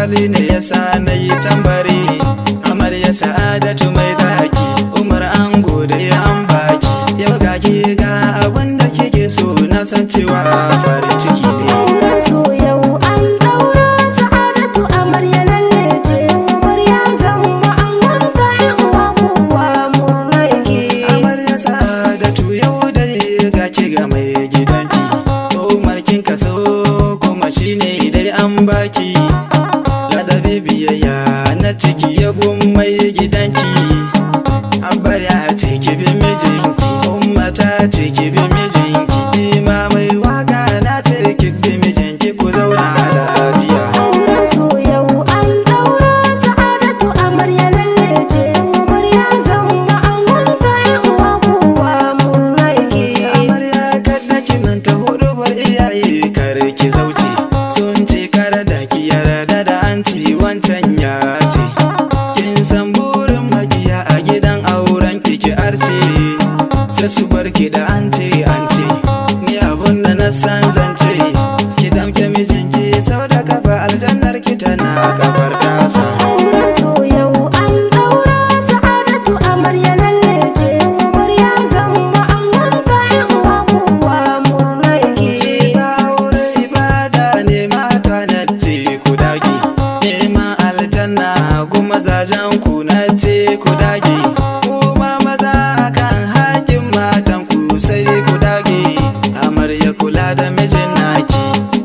hali ne yasa na yi tambari. Amarya Sa'adatu mai daki, Umar ango da an baki. Yau ga ki ga abin da kike so, na san cewa farin ciki ne. Auren so yau an daura, Sa'adatu amarya lalle ce. Umar ya zama angon ka, ƴan uwa kowa murna yake. Amarya Sa'adatu yau dai ga ki ga mai gidanki. Umar kin kaso kuma shine dai an baki. Ladabi biyayya na ciki ya mai gidanki. Abba ya ce ki bi mijinki, Umma ta ce ki bi mijinki. Ni ma mai waka na ce ki bi mijinki, ku zauna lafiya. Auren so yau an daura, Sa'adatu amarya lalle ce. Umar ya zama angon ka, ƴan uwa kowa murna yake. Amarya kada ki manta hudubar iyaye, kar ki zauce. Sun ce kar da ki yarda da an ci wancan ya ce. Kin san burin magiya a gidan auren ki arce. Sai su barki da an ce ni abun da na san zance. Ki damke mijinki sau da kafa, aljannar ki tana kafar tasa. Auren so yau an daura, Sa'adatu amarya lalle ce. Umar ya zama angon ka, ƴan uwa kowa murna yake. Shi ba aure ibada ne, mata na ce ku dage. Neman aljanna kuma zajen ku na ce ku dage. Kuma maza akan haƙin matan ku sai ku dage. Amarya kula da mijin naki,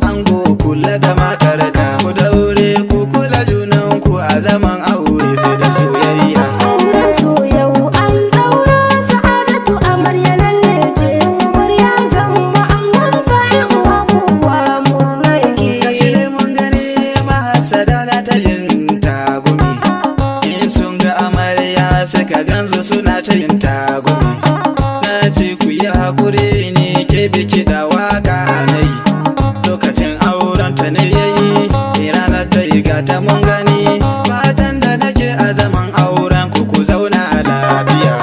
ango kula da matar ka. Ku daure ku kula junan ku a zaman aure sai da soyayya. Auren so yau an daura, Sa'adatu amarya lalle ce. Umar ya zama angon ka, ƴan uwa kowa murna yake. Gashi dai mun gani mahasada na ta yin tagumi. In sun ga amarya sai ka gansu suna ta yin tagumi. Na ce ku yi hakuri ne, ke biki da waka na yi. Lokacin auren ta ne yayi, ranar ta yi gata mun gani. Fatan da nake a zaman auren ku, ku zauna lafiya.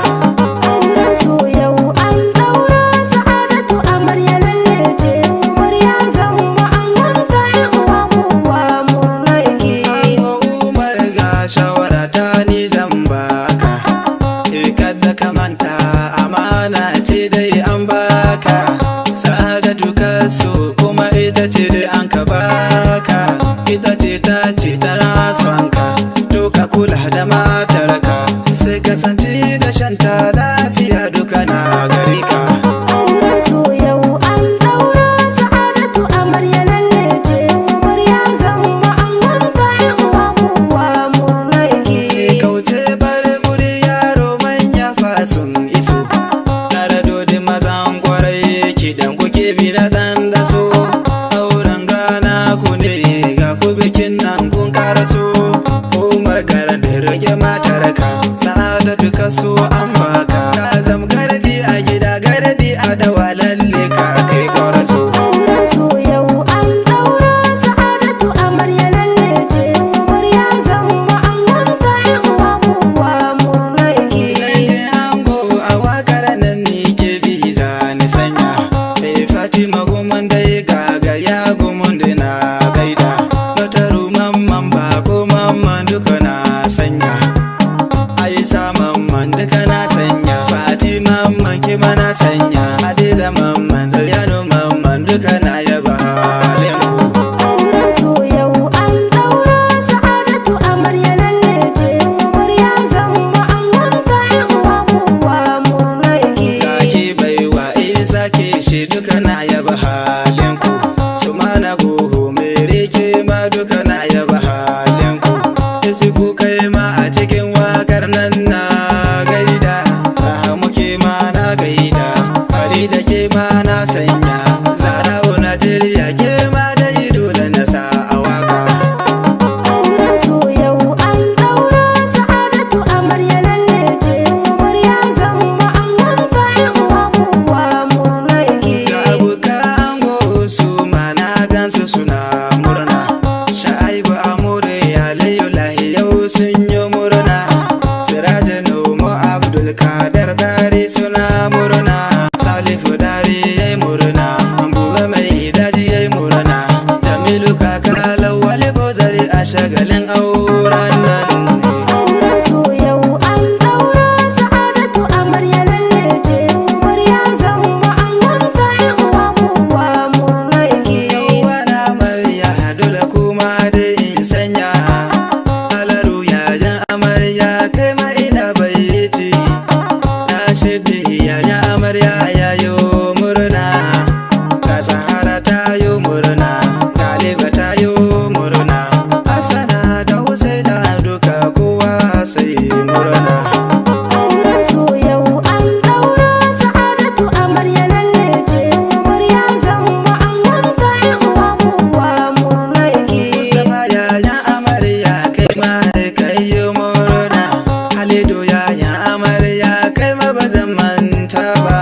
Auren so yau an daura, Sa'adatu amarya lalle ce. Umar ya zama angon ka, ƴan uwa kowa murna yake. Ango Umar ga shawara ta ni zan baka. Kada ka manta amana ce dai an baka. Sa'adatu ka so kuma ita ce dai an ka baka. Ita ce ta ce tana son ka, to ka kula da matarka. Sai kasance da shanta lafiya duka na gare ka. Auren so yau an daura, Sa'adatu amarya lalle ce. Umar ya zama angon ka, ƴan uwa kowa murna yake. Kauce bar guri yaro manya fa sun iso. Tare dodi mazan kwarai kidan kuke bi na dan da so. Auren gana ku ne ga ku bikin nan kun karaso. Umar garan da rage matarka, Sa'adatu ka so an baka. Ka zam gardi a gida, gardi a dawa, lalle ka kai kwaraso. Auren so yau an daura, Sa'adatu amarya lalle ce. Umar ya zama angon ka, ƴan uwa kowa murna yake. Dangin ango a wakar nan ni ke bi zani sanya. Fatima gumun dai gaga ya gumun da na gaida. Mataru mamman ba ko shagalin auren nan ne. Auren su yau an daura sa'adatu amarya lalle ce umar ya zama an wanta yan uwa kowa murna yake. Wana amarya dole kuma dai in sanya alaru yayan amarya kai ma ina bayyaci na shiddi yayan amarya yayo murna ga Sahara tayo murna Galiba tayo murna Hassana da Husaina duka kowa sai murna. Auren su yau an daura sa'adatu amarya lalle ce umar ya zama an wanta yan uwa kowa murna yake. Mustapha yayan amarya kai ma kai yi murna Halidu yayan amarya kai ma ba zan manta ba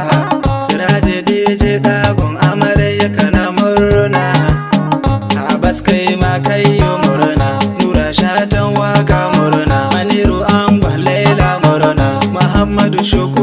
Siraje DJ dagon amarya kana murna Abbas kai ma kai yi murna Nura shatan waka murna Maniru angon Laila murna Muhammadu Shuku